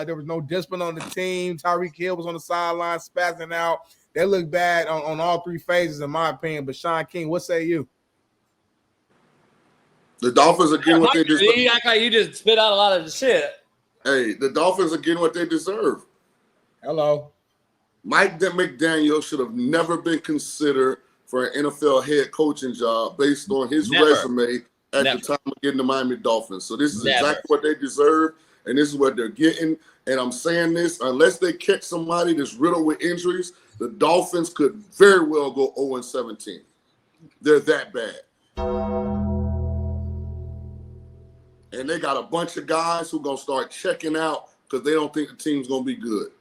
There was no discipline on the team. Tyreek Hill was on the sideline spazzing out. They look bad on all three phases, in my opinion. But Shaun King, what say you? The Dolphins are getting what they deserve. You act like you just spit out a lot of shit. Hey, the Dolphins are getting what they deserve. Hello. Mike McDaniel should have never been considered for an NFL head coaching job based on his resume at the time of getting the Miami Dolphins. So this is exactly what they deserve, and this is what they're getting. And I'm saying this, unless they catch somebody that's riddled with injuries, the Dolphins could very well go 0-17. They're that bad. And they got a bunch of guys who are going to start checking out because they don't think the team's going to be good.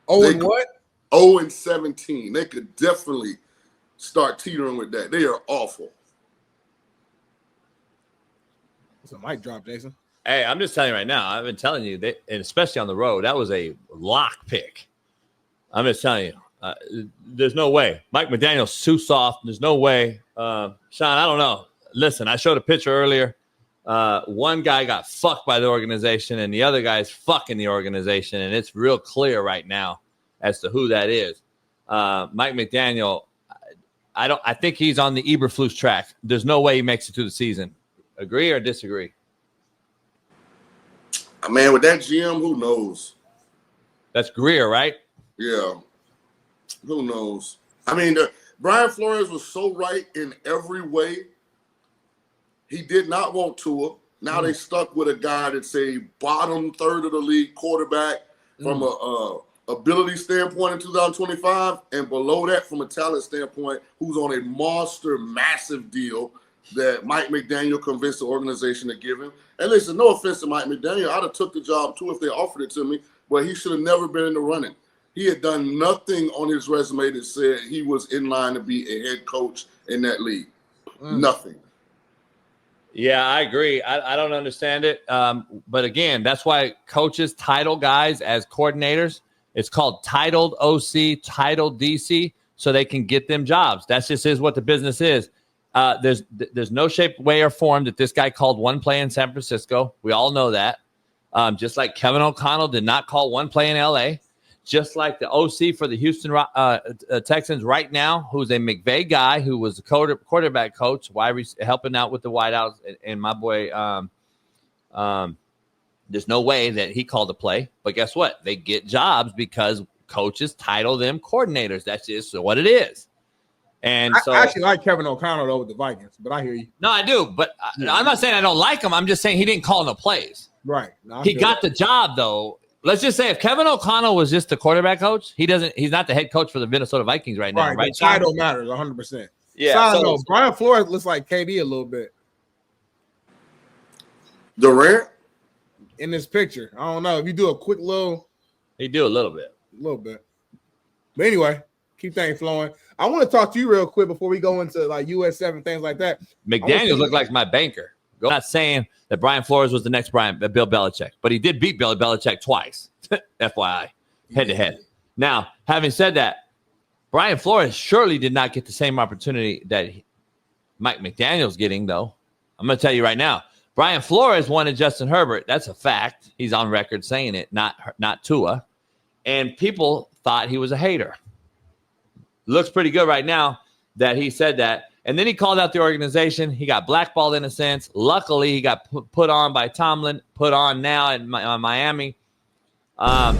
0-17. They could definitely start teetering with that. They are awful. It's a mic drop, Jason. Hey, I'm just telling you right now. I've been telling you that, and especially on the road, that was a lock pick. I'm just telling you. There's no way. Mike McDaniel's too soft. There's no way. Shaun, I don't know. Listen, I showed a picture earlier. One guy got fucked by the organization, and the other guy's fucking the organization, and it's real clear right now as to who that is. Mike McDaniel, I think he's on the Eberflus track. There's no way he makes it through the season. Agree or disagree? Man, with that GM, who knows? That's Greer, right? Yeah. Who knows? I mean, Brian Flores was so right in every way. He did not want Tua. Now they stuck with a guy that's a bottom third of the league quarterback from a ability standpoint in 2025, and below that from a talent standpoint, who's on a monster, massive deal that Mike McDaniel convinced the organization to give him. And listen, no offense to Mike McDaniel, I'd have took the job too if they offered it to me, but he should have never been in the running. He had done nothing on his resume that said he was in line to be a head coach in that league. Nothing. Yeah, I agree. I don't understand it. But again, that's why coaches title guys as coordinators. It's called titled OC, titled DC, so they can get them jobs. That's just is what the business is. There's no shape, way, or form that this guy called one play in San Francisco. We all know that. Just like Kevin O'Connell did not call one play in L.A., just like the OC for the Houston Texans right now, who's a McVay guy who was the quarterback coach, helping out with the wideouts, and my boy, there's no way that he called a play. But guess what? They get jobs because coaches title them coordinators. That's just what it is. And so I actually like Kevin O'Connell, though, with the Vikings, but I hear you. No, I do. But I'm not saying I don't like him. I'm just saying he didn't call no plays. Right. No, he got the job, though. Let's just say if Kevin O'Connell was just the quarterback coach, he's not the head coach for the Minnesota Vikings right now. Right. The title matters 100%. Yeah. So Brian Flores looks like KD a little bit. Durant? In this picture. I don't know. If you do a quick little. He do a little bit. A little bit. But anyway, keep things flowing. I want to talk to you real quick before we go into like US7, things like that. McDaniels looked like my banker. I'm not saying that Brian Flores was the next Bill Belichick, but he did beat Bill Belichick twice, FYI, head-to-head. Now, having said that, Brian Flores surely did not get the same opportunity that Mike McDaniel's getting, though. I'm going to tell you right now, Brian Flores wanted Justin Herbert. That's a fact. He's on record saying it, not Tua. And people thought he was a hater. Looks pretty good right now that he said that. And then he called out the organization. He got blackballed in a sense. Luckily, he got put on by Tomlin, put on now in Miami. One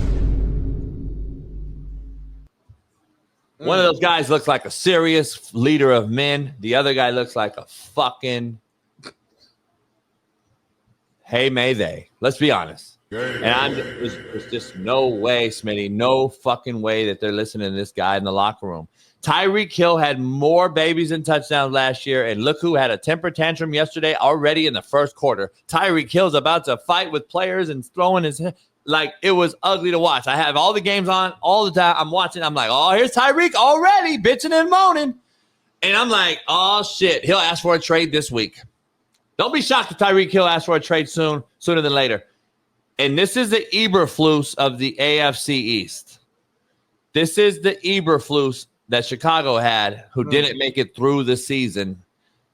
of those guys looks like a serious leader of men. The other guy looks like a fucking hey, may they. Let's be honest. And there's just no way, Smitty, no fucking way that they're listening to this guy in the locker room. Tyreek Hill had more babies and touchdowns last year, and look who had a temper tantrum yesterday already in the first quarter. Tyreek Hill's about to fight with players and throwing his head. Like, it was ugly to watch. I have all the games on all the time. I'm watching. I'm like, oh, here's Tyreek already bitching and moaning. And I'm like, oh, shit, he'll ask for a trade this week. Don't be shocked if Tyreek Hill asks for a trade sooner than later. And this is the Eberflus of the AFC East. This is the Eberflus that Chicago had, who didn't make it through the season.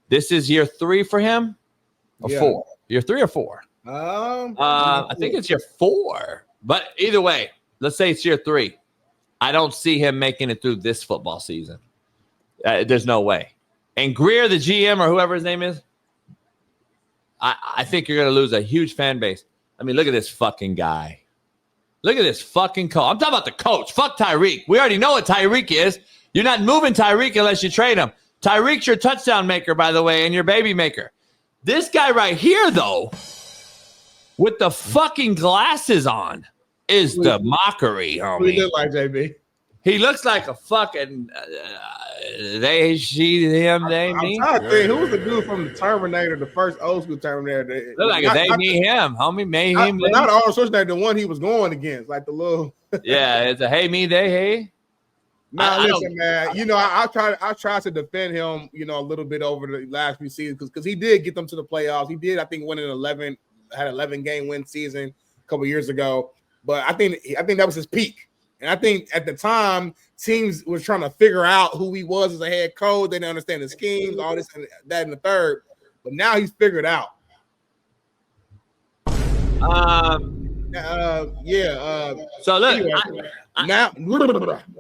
This is year 3 for him, or 4? Year 3 or 4? I think it's year 4. But either way, let's say it's year 3. I don't see him making it through this football season. There's no way. And Greer, the GM or whoever his name is, I think you're going to lose a huge fan base. I mean, look at this fucking guy. Look at this fucking coach. I'm talking about the coach. Fuck Tyreek. We already know what Tyreek is. You're not moving Tyreek unless you trade him. Tyreek's your touchdown maker, by the way, and your baby maker. This guy right here, though, with the fucking glasses on, is the mockery, homie. What do you look like, JB? He looks like a fucking they, she, him, they, me. I'm trying to think. Who was the dude from the Terminator, the first old school Terminator? Look like a they, me, him, homie. Me, him. Not Arnold Schwarzenegger, the one he was going against, like the little. Yeah, it's a hey, me, they, hey. Now listen, man. You know, I tried to defend him, you know, a little bit over the last few seasons because he did get them to the playoffs. He did, I think, had an 11-game win season a couple years ago. But I think that was his peak. And I think at the time, teams were trying to figure out who he was as a head coach. They didn't understand the schemes, all this and that and the third. But now he's figured out. So look, anyway,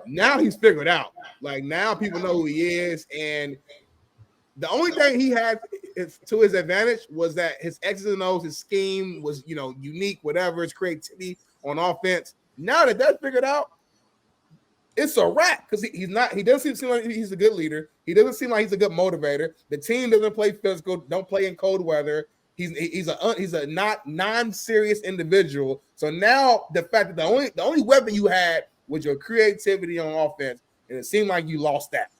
now he's figured out. Like now people know who he is, and the only thing he had to his advantage was that his X's and O's, his scheme was, you know, unique, whatever, his creativity on offense. Now that that's figured out, it's a wrap because he doesn't seem like he's a good leader. He doesn't seem like he's a good motivator. The team doesn't play physical, don't play in cold weather. He's a not non-serious individual. So now the fact that the only weapon you had was your creativity on offense, and it seemed like you lost that.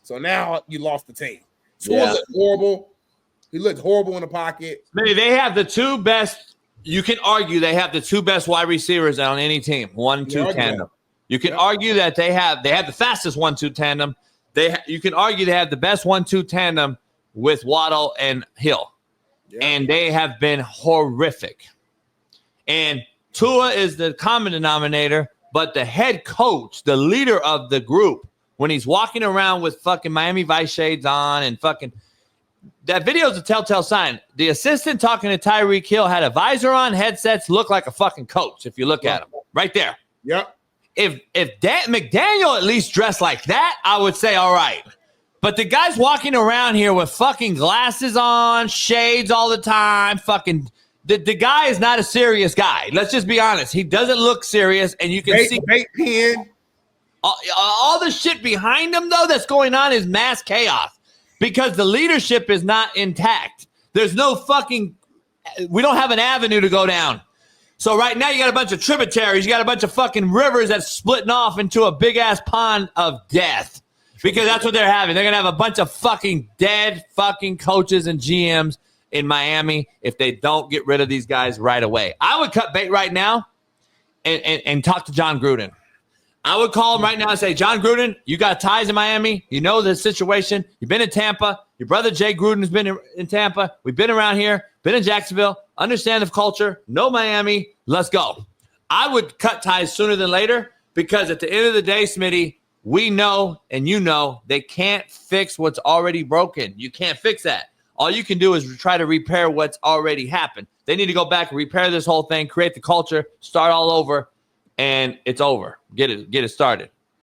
So now you lost the team. Tua looked horrible. He looked horrible in the pocket. Maybe they have the two best. You can argue they have the two best wide receivers on any team. 1-2 tandem. You can argue that they have the fastest 1-2 tandem. You can argue they have the best 1-2 tandem with Waddle and Hill. Yeah. And they have been horrific. And Tua is the common denominator, but the head coach, the leader of the group, when he's walking around with fucking Miami Vice shades on and fucking that video is a telltale sign. The assistant talking to Tyreek Hill had a visor on, headsets, look like a fucking coach if you look at him. Right there. Yep. If McDaniel at least dressed like that, I would say all right. But the guy's walking around here with fucking glasses on, shades all the time, fucking the guy is not a serious guy. Let's just be honest. He doesn't look serious, and you can see pen. All the shit behind him, though, that's going on is mass chaos. Because the leadership is not intact. There's no fucking – we don't have an avenue to go down. So right now you got a bunch of tributaries. You got a bunch of fucking rivers that's splitting off into a big-ass pond of death. Because that's what they're having. They're going to have a bunch of fucking dead fucking coaches and GMs in Miami if they don't get rid of these guys right away. I would cut bait right now and talk to John Gruden. I would call him right now and say, John Gruden, you got ties in Miami. You know the situation. You've been in Tampa. Your brother Jay Gruden has been in Tampa. We've been around here, been in Jacksonville, understand the culture, know Miami. Let's go. I would cut ties sooner than later because at the end of the day, Smitty, we know and you know they can't fix what's already broken. You can't fix that. All you can do is try to repair what's already happened. They need to go back and repair this whole thing, create the culture, start all over. And it's over. Get it started.